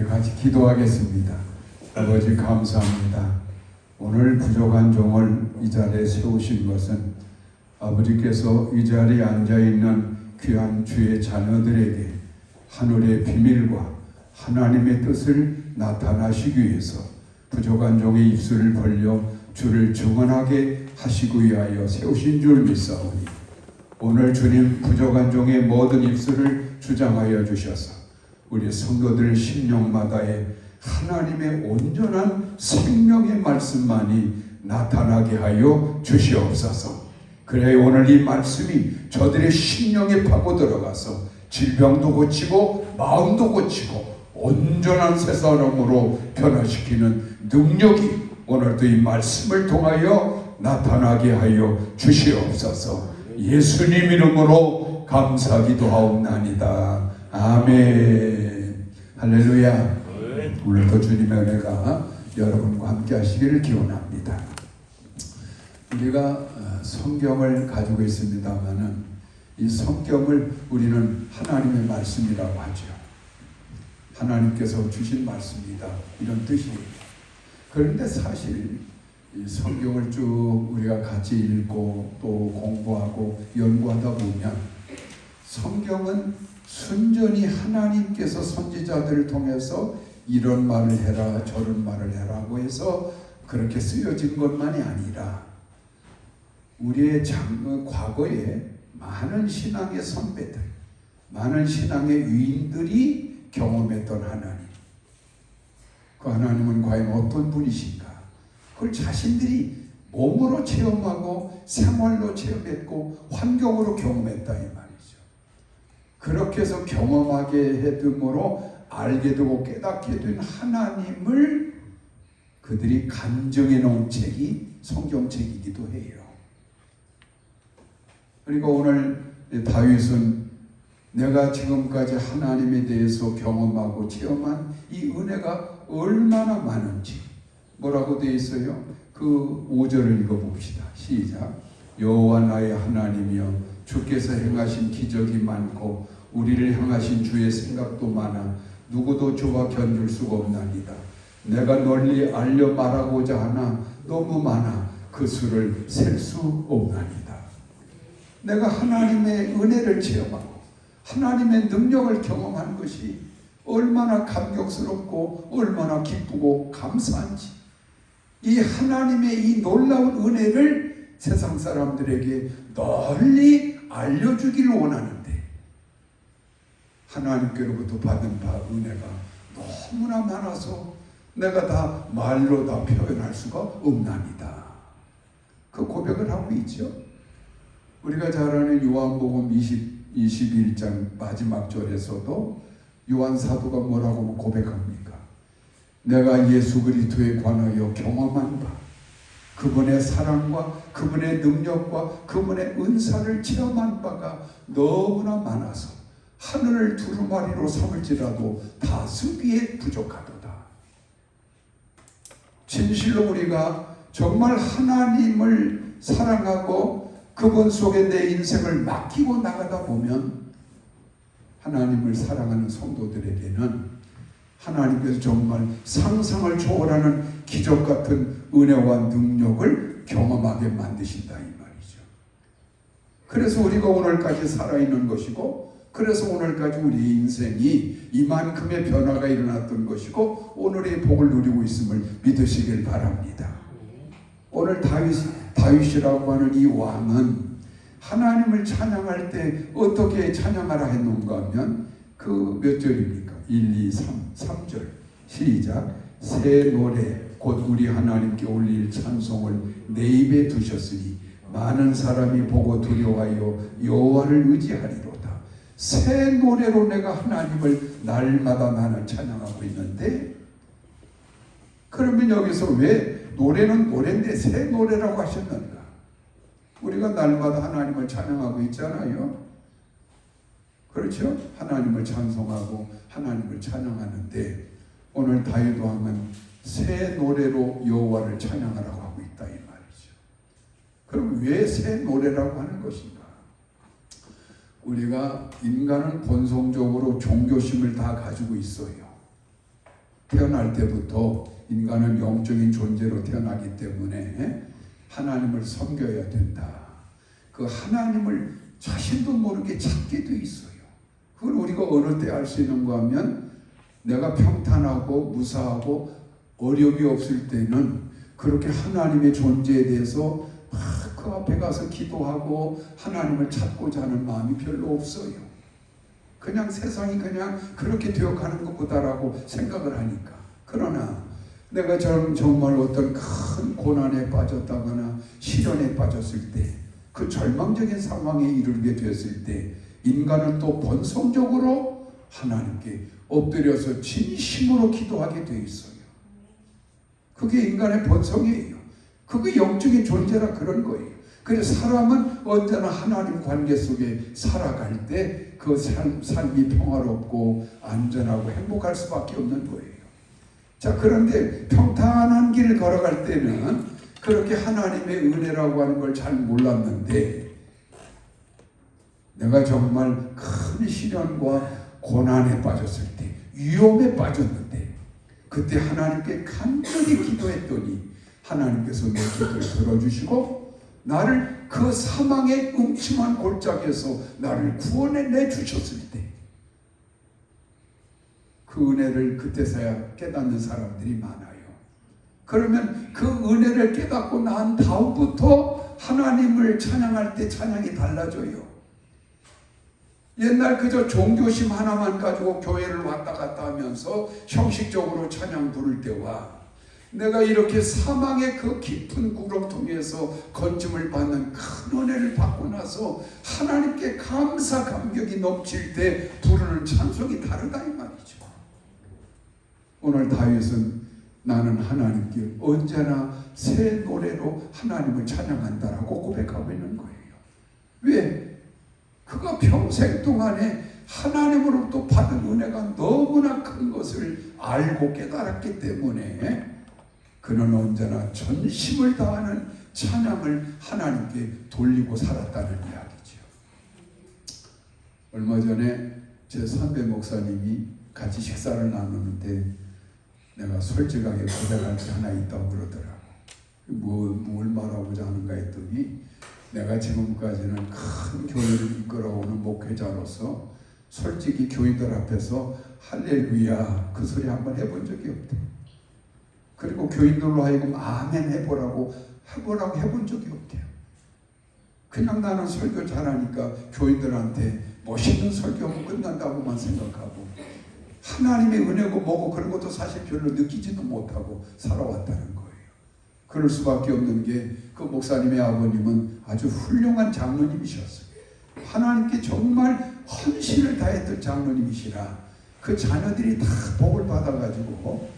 같이 기도하겠습니다. 아버지 감사합니다. 오늘 부족한 종을 이 자리에 세우신 것은 아버지께서 이 자리에 앉아있는 귀한 주의 자녀들에게 하늘의 비밀과 하나님의 뜻을 나타나시기 위해서 부족한 종의 입술을 벌려 주를 증언하게 하시기 위하여 세우신 줄 믿사오니 오늘 주님 부족한 종의 모든 입술을 주장하여 주셔서 우리 성도들 심령마다의 하나님의 온전한 생명의 말씀만이 나타나게 하여 주시옵소서. 그래 오늘 이 말씀이 저들의 심령에 파고 들어가서 질병도 고치고 마음도 고치고 온전한 새 사람으로 변화시키는 능력이 오늘도 이 말씀을 통하여 나타나게 하여 주시옵소서. 예수님 이름으로 감사기도하옵나이다. 아멘. 할렐루야. 오늘도 주님의 은혜가 여러분과 함께 하시기를 기원합니다. 우리가 성경을 가지고 있습니다마는 이 성경을 우리는 하나님의 말씀이라고 하죠. 하나님께서 주신 말씀이다 이런 뜻이에요. 그런데 사실 이 성경을 쭉 우리가 같이 읽고 또 공부하고 연구하다 보면 성경은 순전히 하나님께서 선지자들을 통해서 이런 말을 해라 저런 말을 해라고 해서 그렇게 쓰여진 것만이 아니라 우리의 과거에 많은 신앙의 선배들, 많은 신앙의 위인들이 경험했던 하나님, 그 하나님은 과연 어떤 분이신가? 그걸 자신들이 몸으로 체험하고 생활로 체험했고 환경으로 경험했다 이 말이죠. 그렇게 해서 경험하게 해둠으로 알게 되고 깨닫게 된 하나님을 그들이 간증해 놓은 책이 성경책이기도 해요. 그리고 오늘 다윗은 내가 지금까지 하나님에 대해서 경험하고 체험한 이 은혜가 얼마나 많은지 뭐라고 되어 있어요? 그 5절을 읽어봅시다. 시작. 여호와 나의 하나님이여 주께서 행하신 기적이 많고 우리를 향하신 주의 생각도 많아 누구도 주와 견줄 수가 없나이다. 내가 널리 알려 말하고자 하나 너무 많아 그 수를 셀 수 없나이다. 내가 하나님의 은혜를 체험하고 하나님의 능력을 경험한 것이 얼마나 감격스럽고 얼마나 기쁘고 감사한지 이 하나님의 이 놀라운 은혜를 세상 사람들에게 널리 알려주기를 원하는데 하나님께로부터 받은 바 은혜가 너무나 많아서 내가 다 말로 다 표현할 수가 없나이다. 그 고백을 하고 있죠. 우리가 잘 아는 요한복음 21장 마지막 절에서도 요한 사도가 뭐라고 고백합니까? 내가 예수 그리스도에 관하여 경험한 바 그분의 사랑과 그분의 능력과 그분의 은사를 체험한 바가 너무나 많아서 하늘을 두루마리로 삼을지라도 다 쓰기에 부족하도다. 진실로 우리가 정말 하나님을 사랑하고 그분 속에 내 인생을 맡기고 나가다 보면 하나님을 사랑하는 성도들에게는 하나님께서 정말 상상을 초월하는 기적 같은 은혜와 능력을 경험하게 만드신다 이 말이죠. 그래서 우리가 오늘까지 살아있는 것이고 그래서 오늘까지 우리 인생이 이만큼의 변화가 일어났던 것이고 오늘의 복을 누리고 있음을 믿으시길 바랍니다. 오늘 다윗이라고 하는 이 왕은 하나님을 찬양할 때 어떻게 찬양하라 했는가 하면 그 몇 절입니까? 1, 2, 3절 시작. 새 노래 곧 우리 하나님께 올릴 찬송을 내 입에 두셨으니 많은 사람이 보고 두려워하여 여호와를 의지하리로다. 새 노래로 내가 하나님을 날마다 나는 찬양하고 있는데 그러면 여기서 왜 노래는 노래인데 새 노래라고 하셨는가? 우리가 날마다 하나님을 찬양하고 있잖아요. 그렇죠? 하나님을 찬송하고 하나님을 찬양하는데 오늘 다윗 왕은 새 노래로 여호와를 찬양하라고 하고 있다 이 말이죠. 그럼 왜 새 노래라고 하는 것인가? 우리가 인간은 본성적으로 종교심을 다 가지고 있어요. 태어날 때부터 인간은 영적인 존재로 태어나기 때문에 하나님을 섬겨야 된다. 그 하나님을 자신도 모르게 찾게 돼 있어요. 그걸 우리가 어느 때 알 수 있는가 하면 내가 평탄하고 무사하고 어려움이 없을 때는 그렇게 하나님의 존재에 대해서 막 그 앞에 가서 기도하고 하나님을 찾고자 하는 마음이 별로 없어요. 그냥 세상이 그냥 그렇게 되어가는 것보다라고 생각을 하니까. 그러나 내가 정말 어떤 큰 고난에 빠졌다거나 시련에 빠졌을 때, 그 절망적인 상황에 이르게 되었을 때 인간은 또 본성적으로 하나님께 엎드려서 진심으로 기도하게 되어 있어요. 그게 인간의 본성이에요. 그게 영적인 존재라 그런 거예요. 그래서 사람은 언제나 하나님 관계 속에 살아갈 때 그 삶이 평화롭고 안전하고 행복할 수밖에 없는 거예요. 자, 그런데 평탄한 길을 걸어갈 때는 그렇게 하나님의 은혜라고 하는 걸 잘 몰랐는데, 내가 정말 큰 시련과 고난에 빠졌을 때, 위험에 빠졌는데, 그때 하나님께 간절히 기도했더니 하나님께서 내 기도를 들어주시고 나를 그 사망의 음침한 골짜기에서 나를 구원해 주셨을 때, 그 은혜를 그때서야 깨닫는 사람들이 많아요. 그러면 그 은혜를 깨닫고 난 다음부터 하나님을 찬양할 때 찬양이 달라져요. 옛날 그저 종교심 하나만 가지고 교회를 왔다 갔다 하면서 형식적으로 찬양 부를 때와 내가 이렇게 사망의 그 깊은 구렁텅이에서 건짐을 받는 큰 은혜를 받고 나서 하나님께 감사 감격이 넘칠 때 부르는 찬송이 다르다 이 말이죠. 오늘 다윗은 나는 하나님께 언제나 새 노래로 하나님을 찬양한다라고 고백하고 있는 거예요. 왜? 그가 평생 동안에 하나님으로부터 받은 은혜가 너무나 큰 것을 알고 깨달았기 때문에 그는 언제나 전심을 다하는 찬양을 하나님께 돌리고 살았다는 이야기죠. 얼마 전에 제 선배 목사님이 같이 식사를 나누는데 내가 솔직하게 고백할 게 하나 있다고 그러더라고. 뭘 말하고자 하는가 했더니 내가 지금까지는 큰 교회를 이끌어오는 목회자로서 솔직히 교인들 앞에서 할렐루야 그 소리 한번 해본 적이 없대. 그리고 교인들로 하여금 아멘 해보라고 해본 적이 없대요. 그냥 나는 설교 잘하니까 교인들한테 멋있는 설교하고 끝난다고만 생각하고 하나님의 은혜고 뭐고 그런 것도 사실 별로 느끼지도 못하고 살아왔다는 거예요. 그럴 수밖에 없는 게 그 목사님의 아버님은 아주 훌륭한 장로님이셨어요. 하나님께 정말 헌신을 다했던 장로님이시라 그 자녀들이 다 복을 받아가지고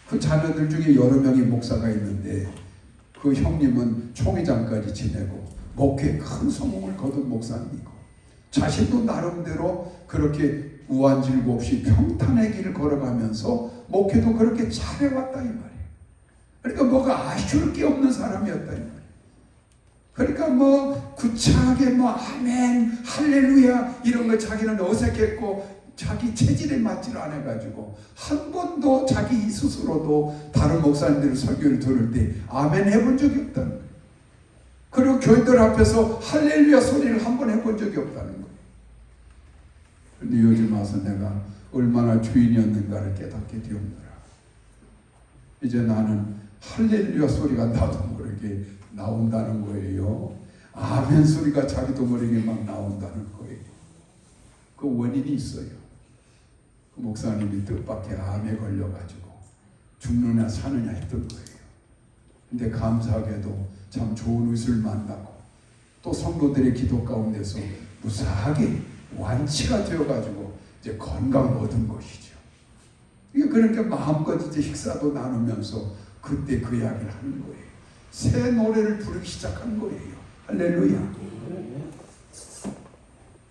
그 자녀들 중에 여러 명의 목사가 있는데 그 형님은 총회장까지 지내고 목회에 큰 성공을 거둔 목사님이고 자신도 나름대로 그렇게 우환질고 없이 평탄의 길을 걸어가면서 목회도 그렇게 잘해왔다 이 말이에요. 그러니까 뭐가 아쉬울 게 없는 사람이었다 이 말이에요. 그러니까 뭐 구차하게 뭐 아멘 할렐루야 이런 거 자기는 어색했고 자기 체질에 맞지를 않아가지고 한 번도 자기 스스로도 다른 목사님들 설교를 들을 때 아멘 해본 적이 없다는 거예요. 그리고 교인들 앞에서 할렐루야 소리를 한 번 해본 적이 없다는 거예요. 그런데 요즘 와서 내가 얼마나 죄인이었는가를 깨닫게 되었노라. 이제 나는 할렐루야 소리가 나도 모르게 나온다는 거예요. 아멘 소리가 자기도 모르게 막 나온다는 거예요. 그 원인이 있어요. 그 목사님이 뜻밖의 암에 걸려가지고 죽느냐 사느냐 했던 거예요. 근데 감사하게도 참 좋은 의술을 만나고 또 성도들의 기도 가운데서 무사하게 완치가 되어가지고 이제 건강 얻은 것이죠. 이게 그러니까 마음껏 이제 식사도 나누면서 그때 그 이야기를 하는 거예요. 새 노래를 부르기 시작한 거예요. 할렐루야.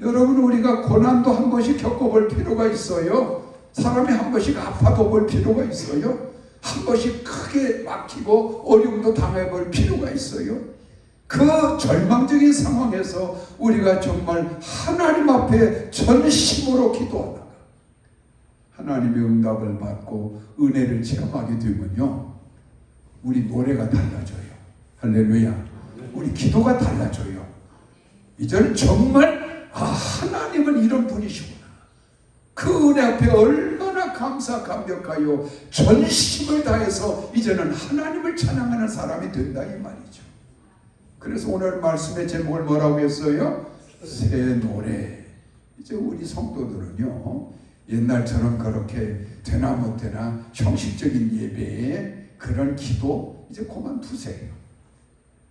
여러분 우리가 고난도 한 번씩 겪어볼 필요가 있어요. 사람이 한 번씩 아파도 볼 필요가 있어요. 한 번씩 크게 막히고 어려움도 당해볼 필요가 있어요. 그 절망적인 상황에서 우리가 정말 하나님 앞에 전심으로 기도하다가 하나님의 응답을 받고 은혜를 체험하게 되면요, 우리 노래가 달라져요. 할렐루야. 우리 기도가 달라져요. 이제는 정말 하나님은 이런 분이시구나. 그 은혜 앞에 얼마나 감사감격하여 전심을 다해서 이제는 하나님을 찬양하는 사람이 된다 이 말이죠. 그래서 오늘 말씀의 제목을 뭐라고 했어요? 새 노래. 이제 우리 성도들은요, 옛날처럼 그렇게 되나 못되나 형식적인 예배에 그런 기도 이제 그만두세요.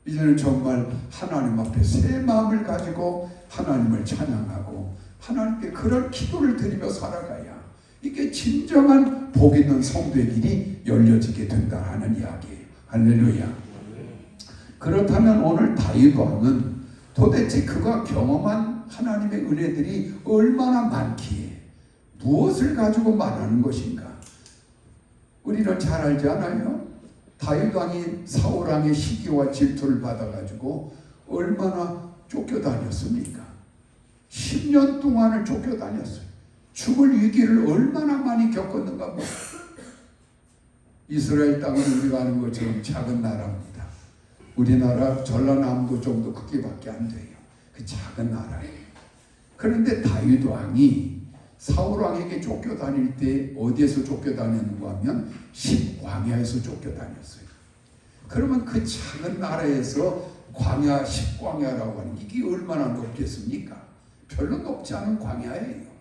이제는 정말 하나님 앞에 새 마음을 가지고 하나님을 찬양하고 하나님께 그런 기도를 드리며 살아가야 이게 진정한 복 있는 성도의 길이 열려지게 된다 하는 이야기예요. 할렐루야. 그렇다면 오늘 다윗 왕은 도대체 그가 경험한 하나님의 은혜들이 얼마나 많기에 무엇을 가지고 말하는 것인가? 우리는 잘 알지 않아요? 다윗 왕이 사울 왕의 시기와 질투를 받아가지고 얼마나 쫓겨다녔습니까? 10년 동안을 쫓겨다녔어요. 죽을 위기를 얼마나 많이 겪었는가 뭐. 이스라엘 땅은 우리가 아는 것처럼 작은 나라입니다. 우리나라 전라남도 정도 크기밖에 안 돼요. 그 작은 나라예요. 그런데 다윗 왕이 사울 왕에게 쫓겨다닐 때 어디에서 쫓겨다녔는가 하면 십광야에서 쫓겨다녔어요. 그러면 그 작은 나라에서 광야, 십광야라고 하는 이게 얼마나 높겠습니까? 별로 높지 않은 광야예요.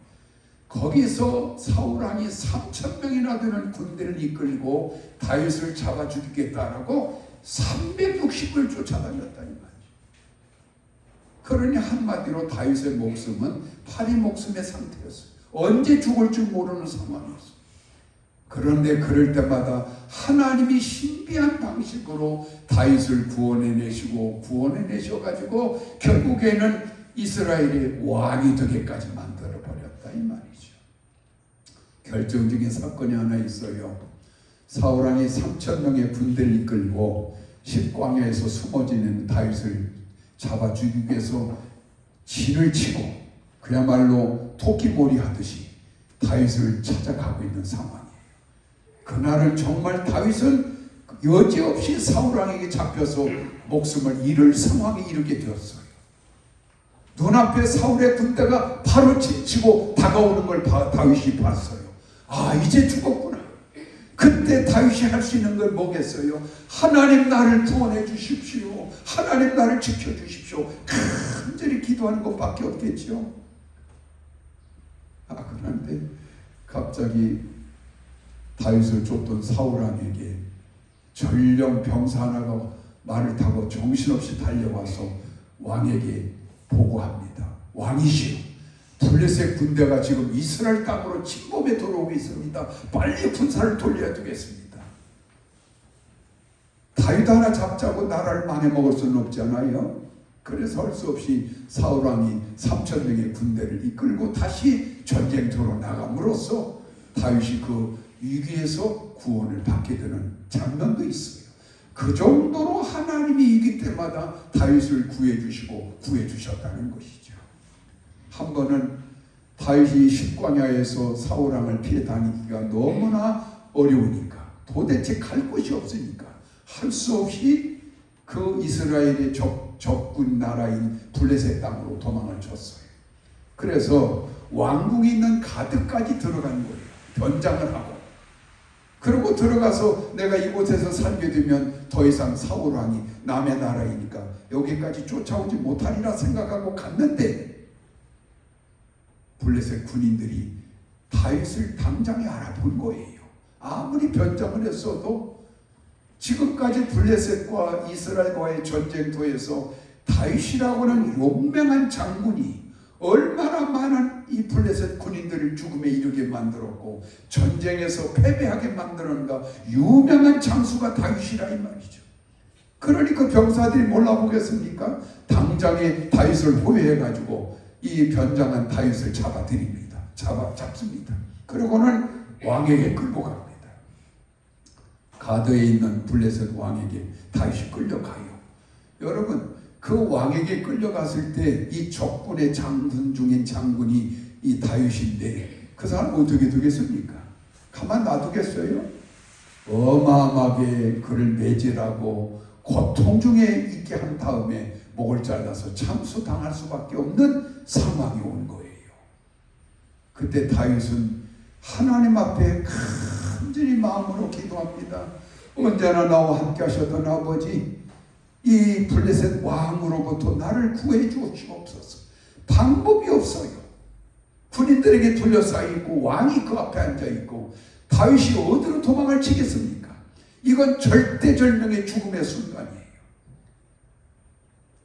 거기서 사울 왕이 3,000명이나 되는 군대를 이끌고 다윗을 잡아 죽이겠다라고 360을 쫓아다녔다 이 말이죠. 그러니 한마디로 다윗의 목숨은 파리 목숨의 상태였어요. 언제 죽을 줄 모르는 상황이었어요. 그런데 그럴 때마다 하나님이 신비한 방식으로 다윗을 구원해내셔가지고 결국에는 이스라엘의 왕이 되게까지 만들어버렸다 이 말이죠. 결정적인 사건이 하나 있어요. 사울 왕이 3,000명의 군대를 이끌고 십광야에서 숨어지는 다윗을 잡아 죽이기 위해서 진을 치고 그야말로 토끼몰이 하듯이 다윗을 찾아가고 있는 상황이에요. 그날은 정말 다윗은 여지없이 사울 왕에게 잡혀서 목숨을 잃을 상황에 이르게 되었어요. 눈앞에 사울의 군대가 바로 치고 다가오는 걸 다윗이 봤어요. 이제 죽었구나. 그때 다윗이 할 수 있는 건 뭐겠어요? 하나님 나를 구원해 주십시오. 하나님 나를 지켜주십시오. 간절히 기도하는 것밖에 없겠죠. 그런데 갑자기 다윗을 쫓던 사울 왕에게 전령 병사 하나가 말을 타고 정신없이 달려와서 왕에게 보고합니다. 왕이시여, 블레셋 군대가 지금 이스라엘 땅으로 침범해 들어오고 있습니다. 빨리 군사를 돌려야 되겠습니다. 다윗 하나 잡자고 나라를 망해먹을 수는 없잖아요. 그래서 할 수 없이 사울 왕이 3,000명의 군대를 이끌고 다시 전쟁터로 나감으로써 다윗이 그 위기에서 구원을 받게 되는 장면도 있어요. 그 정도로 하나님이 위기 때마다 다윗을 구해주시고 구해주셨다는 것이죠. 한 번은 다윗이 십광야에서 사울 왕을 피해 다니기가 너무나 어려우니까 도대체 갈 곳이 없으니까 할 수 없이 그 이스라엘의 적군 나라인 블레셋 땅으로 도망을 쳤어요. 그래서 왕궁이 있는 가드까지 들어간 거예요. 변장을 하고. 그리고 들어가서 내가 이곳에서 살게 되면 더 이상 사울 왕이 남의 나라이니까 여기까지 쫓아오지 못하리라 생각하고 갔는데 블레셋 군인들이 다윗을 당장에 알아본 거예요. 아무리 변장을 했어도 지금까지 블레셋과 이스라엘과의 전쟁터에서 다윗이라고 하는 용맹한 장군이 얼마나 많은 이 블레셋 군인들을 죽음에 이르게 만들었고 전쟁에서 패배하게 만드는가 유명한 장수가 다윗이라 이 말이죠. 그러니 그 병사들이 몰라보겠습니까? 당장에 다윗을 호위해가지고 이 변장한 다윗을 잡아들입니다. 잡습니다. 그리고는 왕에게 끌고 갑니다. 가드에 있는 블레셋 왕에게 다윗이 끌려가요. 여러분, 그 왕에게 끌려갔을 때 이 적군의 장군 중인 장군이 이 다윗인데 그 사람 어떻게 두겠습니까? 가만 놔두겠어요? 어마어마하게 그를 매질하고 고통 중에 있게 한 다음에 목을 잘라서 참수당할 수밖에 없는 상황이 온 거예요. 그때 다윗은 하나님 앞에 간절히 마음으로 기도합니다. 언제나 나와 함께 하셨던 아버지, 이 블레셋 왕으로부터 나를 구해 주시옵소서. 방법이 없어요. 군인들에게 둘러싸여 있고 왕이 그 앞에 앉아 있고 다윗이 어디로 도망을 치겠습니까? 이건 절대절명의 죽음의 순간이에요.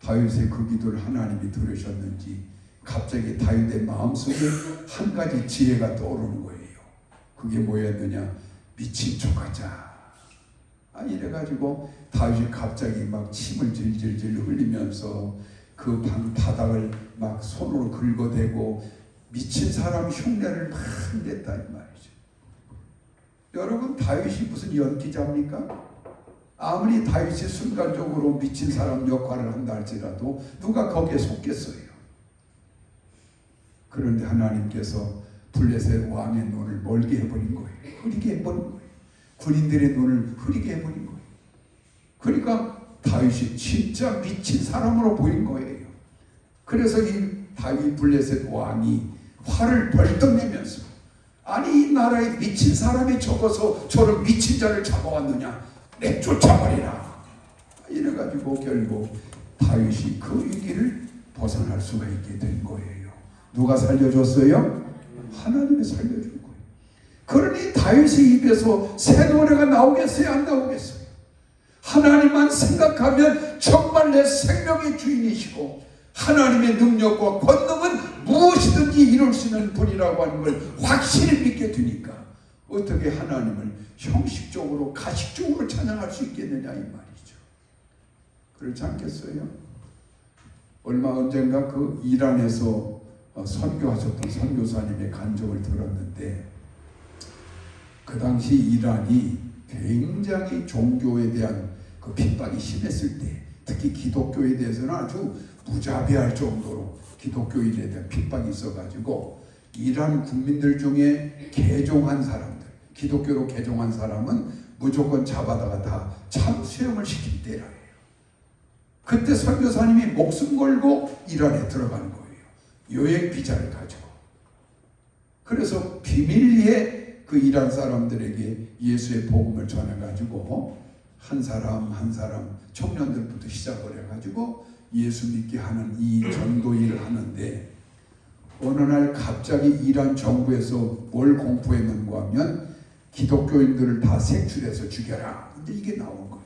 다윗의 그 기도를 하나님이 들으셨는지 갑자기 다윗의 마음속에 한 가지 지혜가 떠오르는 거예요. 그게 뭐였느냐? 미친 척하자. 이래가지고 다윗이 갑자기 막 침을 질질질 흘리면서 그 방 바닥을 막 손으로 긁어대고 미친 사람 흉내를 막 냈다 이 말이죠. 여러분, 다윗이 무슨 연기자입니까? 아무리 다윗이 순간적으로 미친 사람 역할을 한다 할지라도 누가 거기에 속겠어요. 그런데 하나님께서 블레셋 왕의 눈을 멀게 해버린 거예요. 흐리게 해버린 거예요. 군인들의 눈을 흐리게 해버린 거예요. 그러니까 다윗이 진짜 미친 사람으로 보인 거예요. 그래서 이 다윗 블레셋 왕이 화를 벌떡 내면서, 아니 이 나라에 미친 사람이 적어서 저런 미친 자를 잡아왔느냐, 내쫓아버리라. 이래가지고 결국 다윗이 그 위기를 벗어날 수가 있게 된 거예요. 누가 살려줬어요? 하나님이 살려준 거예요. 그러니 다윗의 입에서 새 노래가 나오겠어요? 안 나오겠어요? 하나님만 생각하면 정말 내 생명의 주인이시고 하나님의 능력과 권능은 무엇이든지 이룰 수 있는 분이라고 하는 걸 확실히 믿게 되니까 어떻게 하나님을 형식적으로 가식적으로 찬양할 수 있겠느냐 이 말이죠. 그렇지 않겠어요? 얼마 언젠가 그 이란에서 선교하셨던 선교사님의 간증을 들었는데, 그 당시 이란이 굉장히 종교에 대한 그 핍박이 심했을 때, 특히 기독교에 대해서는 아주 무자비할 정도로 기독교인에 대한 핍박이 있어가지고 이란 국민들 중에 개종한 사람들, 기독교로 개종한 사람은 무조건 잡아다가 다 참수형을 시킬 때라요. 그때 선교사님이 목숨 걸고 이란에 들어간 거예요. 여행 비자를 가지고. 그래서 비밀리에 그 이란 사람들에게 예수의 복음을 전해가지고 한 사람 한 사람 청년들부터 시작을 해가지고 예수 믿게 하는 이 전도 일을 하는데, 어느 날 갑자기 이란 정부에서 뭘 공포했는가 하면 기독교인들을 다 색출해서 죽여라. 근데 이게 나온 거예요.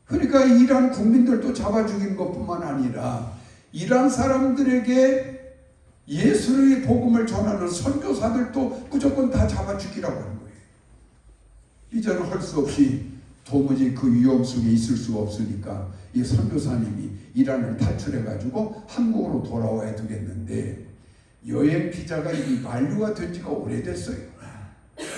그러니까 이란 국민들도 잡아 죽인 것뿐만 아니라 이란 사람들에게 예수의 복음을 전하는 선교사들도 무조건 다 잡아 죽이라고 하는 거예요. 이제는 할 수 없이 도무지 그 위험 속에 있을 수가 없으니까 이 선교사님이 이란을 탈출해가지고 한국으로 돌아와야 되겠는데, 여행 비자가 이 만료가 된 지가 오래됐어요.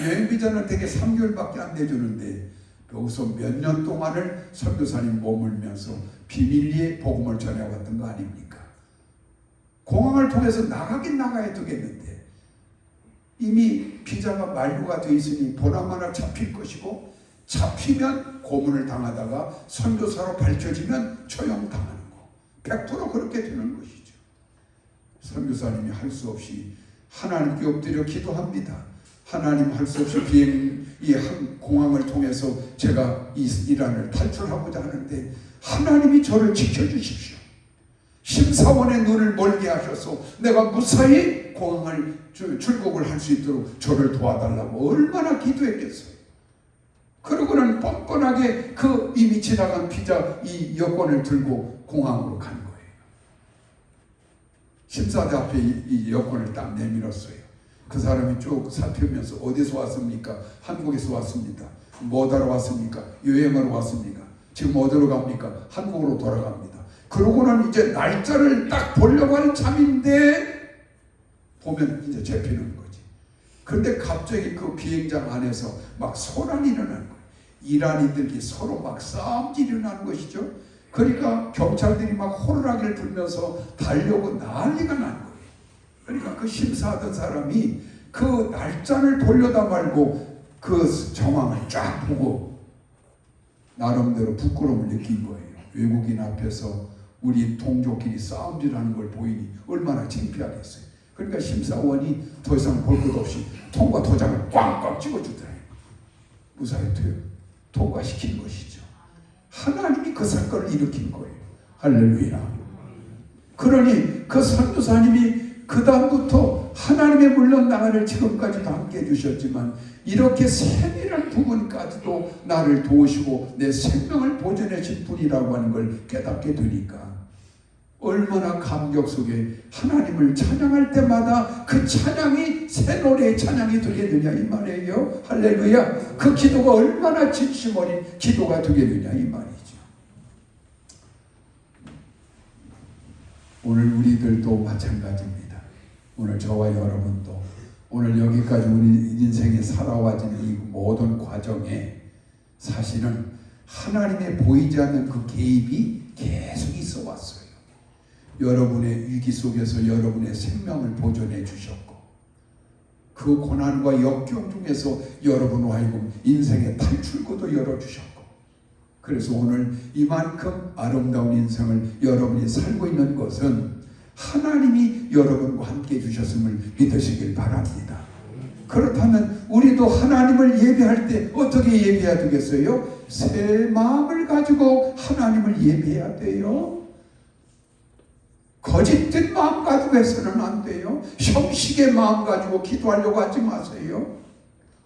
여행 비자는 되게 3개월밖에 안 내주는데 여기서 몇 년 동안을 선교사님 머물면서 비밀리에 복음을 전해왔던 거 아닙니까? 공항을 통해서 나가긴 나가야 되겠는데 이미 비자가 만료가 돼 있으니 보나마나 잡힐 것이고, 잡히면 고문을 당하다가 선교사로 밝혀지면 처형당하는 거, 100% 그렇게 되는 것이죠. 선교사님이 할 수 없이 하나님께 엎드려 기도합니다. 하나님, 할 수 없이 이 한 공항을 통해서 제가 이 이란을 탈출하고자 하는데 하나님이 저를 지켜주십시오. 심사원의 눈을 멀게 하셔서 내가 무사히 공항을 출국을 할 수 있도록 저를 도와달라고 얼마나 기도했겠어요. 그러고는 뻔뻔하게 그 이미 지나간 비자 이 여권을 들고 공항으로 간 거예요. 심사대 앞에 이 여권을 딱 내밀었어요. 그 사람이 쭉 살피면서 어디서 왔습니까? 한국에서 왔습니다. 뭐하러 왔습니까? 여행하러 왔습니까? 지금 어디로 갑니까? 한국으로 돌아갑니다. 그러고는 이제 날짜를 딱 보려고 하는 참인데 보면 이제 잡히는 거지. 그런데 갑자기 그 비행장 안에서 막 소란이 일어나는 거예요. 이란인들이 서로 막 싸움질이 일어나는 것이죠. 그러니까 경찰들이 막 호루라기를 불면서 달려고 난리가 나는 거예요. 그러니까 그 심사하던 사람이 그 날짜를 돌려다 말고 그 정황을 쫙 보고 나름대로 부끄러움을 느낀 거예요. 외국인 앞에서 우리 동족끼리 싸움질하는 걸 보이니 얼마나 창피하겠어요. 그러니까 심사원이 더 이상 볼 것 없이 통과 도장을 꽝꽝 찍어주더래요. 무사히 통과시킨 것이죠. 하나님이 그 사건을 일으킨 거예요. 할렐루야. 그러니 그 선교사님이 그 다음부터 하나님의 물론 나를 지금까지도 함께 해주셨지만 이렇게 세밀한 부분까지도 나를 도우시고 내 생명을 보존하신 분이라고 하는 걸 깨닫게 되니까 얼마나 감격 속에 하나님을 찬양할 때마다 그 찬양이 새 노래의 찬양이 되겠느냐 이 말이에요. 할렐루야. 그 기도가 얼마나 진심 어린 기도가 되겠느냐 이 말이죠. 오늘 우리들도 마찬가지입니다. 오늘 저와 여러분도 오늘 여기까지 우리 인생에 살아와진 이 모든 과정에 사실은 하나님의 보이지 않는 그 개입이 계속 있어 왔어요. 여러분의 위기 속에서 여러분의 생명을 보존해 주셨고 그 고난과 역경 중에서 여러분과 하여금 인생의 탈출구도 열어주셨고 그래서 오늘 이만큼 아름다운 인생을 여러분이 살고 있는 것은 하나님이 여러분과 함께 해주셨음을 믿으시길 바랍니다. 그렇다면 우리도 하나님을 예배할 때 어떻게 예배해야 되겠어요? 새 마음을 가지고 하나님을 예배해야 돼요. 거짓된 마음 가지고 해서는 안 돼요. 형식의 마음 가지고 기도하려고 하지 마세요.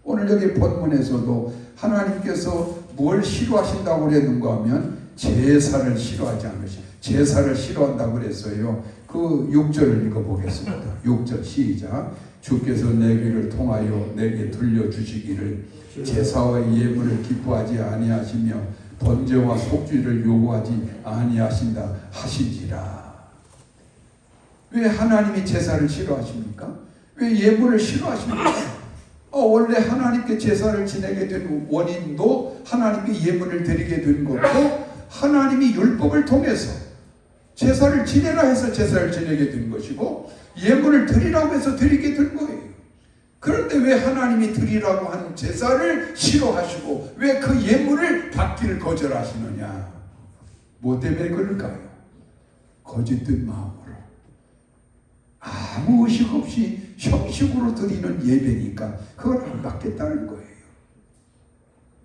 오늘 여기 본문에서도 하나님께서 뭘 싫어하신다고 그랬는가 하면 제사를 싫어하지 않으시. 제사를 싫어한다고 그랬어요. 그 6절을 읽어보겠습니다. 6절 시작. 주께서 내 귀를 통하여 내게 들려주시기를 제사와 예물을 기뻐하지 아니하시며 번제와 속죄를 요구하지 아니하신다 하신지라. 왜 하나님이 제사를 싫어하십니까? 왜 예물을 싫어하십니까? 원래 하나님께 제사를 지내게 된 원인도 하나님께 예물을 드리게 된 것도 하나님이 율법을 통해서 제사를 지내라 해서 제사를 지내게 된 것이고 예물을 드리라고 해서 드리게 된 거예요. 그런데 왜 하나님이 드리라고 하는 제사를 싫어하시고 왜 그 예물을 받기를 거절하시느냐? 뭐 때문에 그럴까요? 거짓된 마음으로 아무 의식 없이 형식으로 드리는 예배니까 그걸 안 받겠다는 거예요.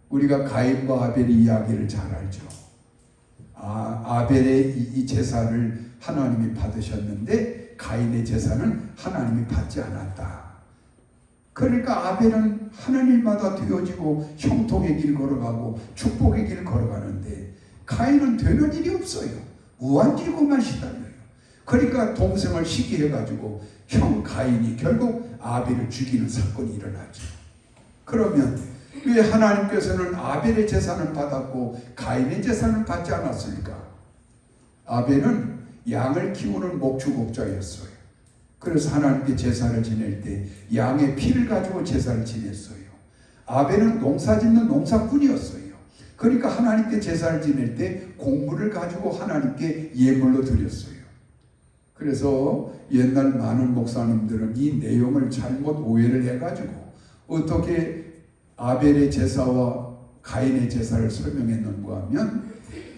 우리가 가인과 아벨의 이야기를 잘 알죠. 아벨의 이 제사를 하나님이 받으셨는데 가인의 제사는 하나님이 받지 않았다. 그러니까 아벨은 하나님마다 되어지고 형통의 길 걸어가고 축복의 길 걸어가는데 가인은 되는 일이 없어요. 우완지고만 시달려요. 그러니까 동생을 시기해가지고 형 가인이 결국 아벨을 죽이는 사건이 일어나죠. 그러면 왜 하나님께서는 아벨의 제사는 받았고 가인의 제사는 받지 않았습니까? 아벨은 양을 키우는 목축업자였어요. 그래서 하나님께 제사를 지낼 때 양의 피를 가지고 제사를 지냈어요. 아벨은 농사짓는 농사꾼이었어요. 그러니까 하나님께 제사를 지낼 때 곡물을 가지고 하나님께 예물로 드렸어요. 그래서 옛날 많은 목사님들은 이 내용을 잘못 오해를 해가지고 어떻게 아벨의 제사와 가인의 제사를 설명했는가 하면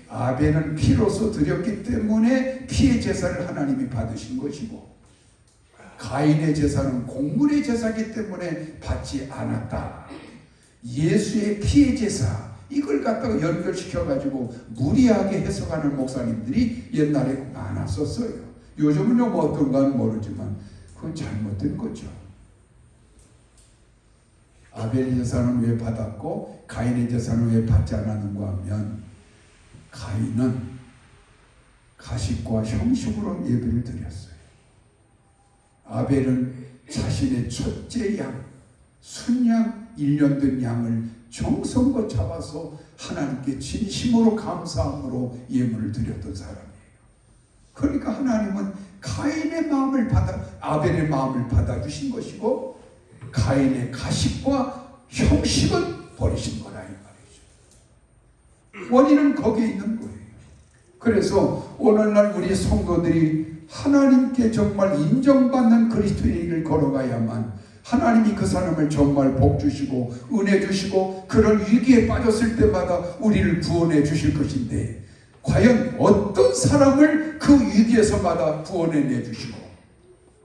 아벨은 피로서 드렸기 때문에 피의 제사를 하나님이 받으신 것이고 가인의 제사는 곡물의 제사이기 때문에 받지 않았다. 예수의 피의 제사 이걸 갖다가 연결시켜가지고 무리하게 해석하는 목사님들이 옛날에 많았었어요. 요즘은 뭐 어떤가는 모르지만 그건 잘못된 거죠. 아벨의 제사는 왜 받았고 가인의 제사는 왜 받지 않았는가 하면 가인은 가식과 형식으로 예배를 드렸어요. 아벨은 자신의 첫째 양, 순양 1년 된 양을 정성껏 잡아서 하나님께 진심으로 감사함으로 예물을 드렸던 사람이에요. 그러니까 하나님은 가인의 마음을 아벨의 마음을 받아주신 것이고 가인의 가식과 형식은 버리신 거라 이 말이죠. 원인은 거기에 있는 거예요. 그래서 오늘날 우리 성도들이 하나님께 정말 인정받는 그리스도인의 길을 걸어가야만 하나님이 그 사람을 정말 복 주시고 은혜 주시고 그런 위기에 빠졌을 때마다 우리를 구원해 주실 것인데, 과연 어떤 사람을 그 위기에서마다 구원해 주시고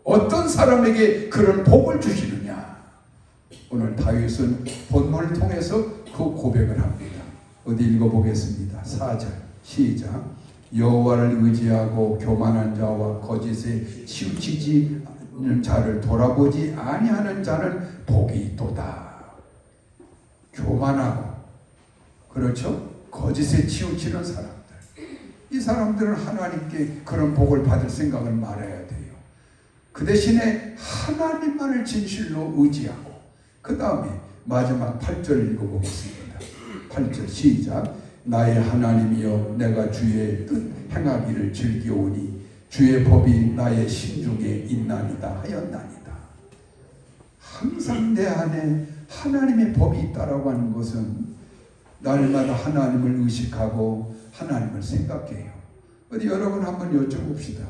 어떤 사람에게 그런 복을 주시느냐. 오늘 다윗은 본문을 통해서 그 고백을 합니다. 어디 읽어보겠습니다. 4절 시작. 여호와를 의지하고 교만한 자와 거짓에 치우치지 않는 자를 돌아보지 아니하는 자는 복이 있도다. 교만하고, 그렇죠? 거짓에 치우치는 사람들, 이 사람들은 하나님께 그런 복을 받을 생각을 말아야 돼요. 그 대신에 하나님만을 진실로 의지하고, 그 다음에 마지막 8절 읽어보겠습니다. 8절 시작. 나의 하나님이여 내가 주의 뜻 행하기를 즐기오니 주의 법이 나의 심중에 있나이다 하였나이다. 항상 내 안에 하나님의 법이 있다라고 하는 것은 날마다 하나님을 의식하고 하나님을 생각해요. 어디 여러분 한번 여쭤봅시다.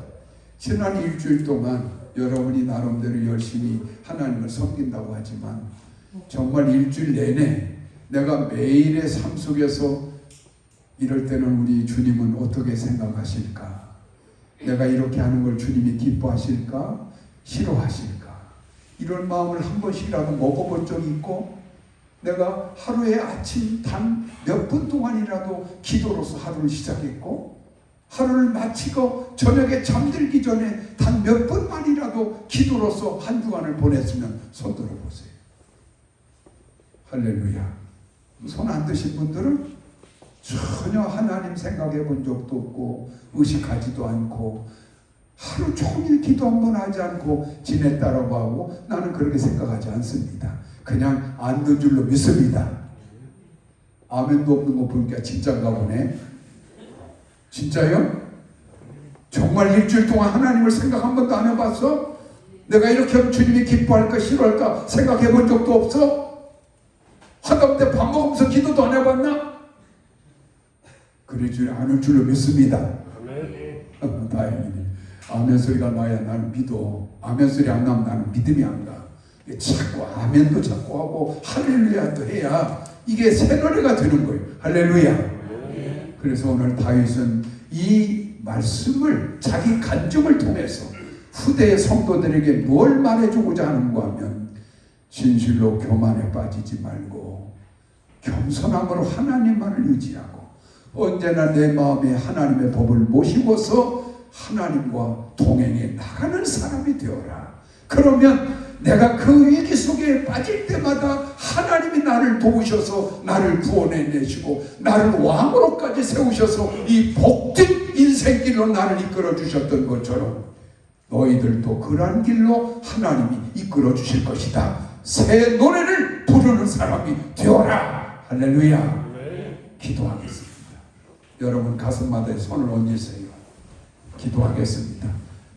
지난 일주일 동안 여러분이 나름대로 열심히 하나님을 섬긴다고 하지만 정말 일주일 내내 내가 매일의 삶 속에서 이럴 때는 우리 주님은 어떻게 생각하실까? 내가 이렇게 하는 걸 주님이 기뻐하실까? 싫어하실까? 이런 마음을 한 번씩이라도 먹어본 적이 있고, 내가 하루에 아침 단 몇 분 동안이라도 기도로서 하루를 시작했고, 하루를 마치고 저녁에 잠들기 전에 단 몇 분만이라도 기도로서 한 주간을 보냈으면 손 들어보세요. 할렐루야. 손 안 드신 분들은 전혀 하나님 생각해 본 적도 없고 의식하지도 않고 하루 종일 기도 한 번 하지 않고 지냈다라고 하고, 나는 그렇게 생각하지 않습니다. 그냥 앉는 줄로 믿습니다. 아멘도 없는 거 보니까 진짜인가 보네. 진짜요? 정말 일주일 동안 하나님을 생각 한 번도 안 해봤어? 내가 이렇게 하면 주님이 기뻐할까 싫어할까 생각해 본 적도 없어? 하다못해 밥 먹으면서 기도도 안 해봤나? 그러지 않을 줄로 믿습니다. 아멘. 다행이네. 아멘 소리가 나야 나는 믿어. 아멘 소리 안 나면 나는 믿음이 안 가. 자꾸 아멘도 자꾸 하고 할렐루야도 해야 이게 새 노래가 되는 거예요. 할렐루야. 그래서 오늘 다윗은 이 말씀을 자기 간증을 통해서 후대의 성도들에게 뭘 말해주고자 하는가 하면, 진실로 교만에 빠지지 말고 겸손함으로 하나님만을 의지하고 언제나 내 마음에 하나님의 법을 모시고서 하나님과 동행해 나가는 사람이 되어라. 그러면 내가 그 위기 속에 빠질 때마다 하나님이 나를 도우셔서 나를 구원해 내시고 나를 왕으로까지 세우셔서 이 복된 인생길로 나를 이끌어 주셨던 것처럼 너희들도 그러한 길로 하나님이 이끌어 주실 것이다. 새 노래를 부르는 사람이 되어라. 할렐루야. 기도하겠습니다. 여러분 가슴마다에 손을 얹으세요. 기도하겠습니다.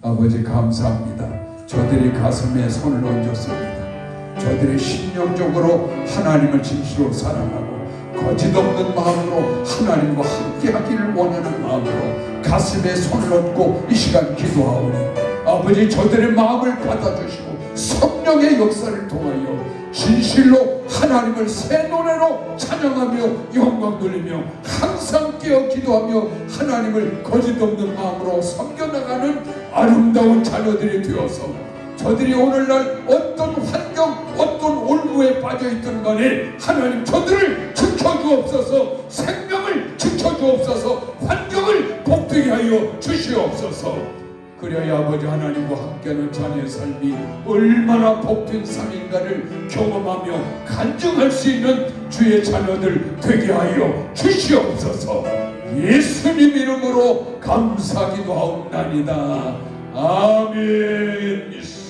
아버지 감사합니다. 저들이 가슴에 손을 얹었습니다. 저들이 심령적으로 하나님을 진실로 사랑하고 거짓없는 마음으로 하나님과 함께하기를 원하는 마음으로 가슴에 손을 얹고 이 시간 기도하오니 아버지 저들의 마음을 받아주시고 성령의 역사를 통하여 진실로 하나님을 새 노래로 찬양하며 영광 돌리며 항상 깨어 기도하며 하나님을 거짓없는 마음으로 섬겨나가는 아름다운 자녀들이 되어서 저들이 오늘날 어떤 환경 어떤 올무에 빠져있든 간에 하나님 저들을 지켜주옵소서. 생명을 지켜주옵소서. 환경을 복되게 하여 주시옵소서. 그래야 아버지 하나님과 함께하는 자녀의 삶이 얼마나 복된 삶인가를 경험하며 간증할 수 있는 주의 자녀들 되게 하여 주시옵소서. 예수님 이름으로 감사기도 하옵나이다. 아멘.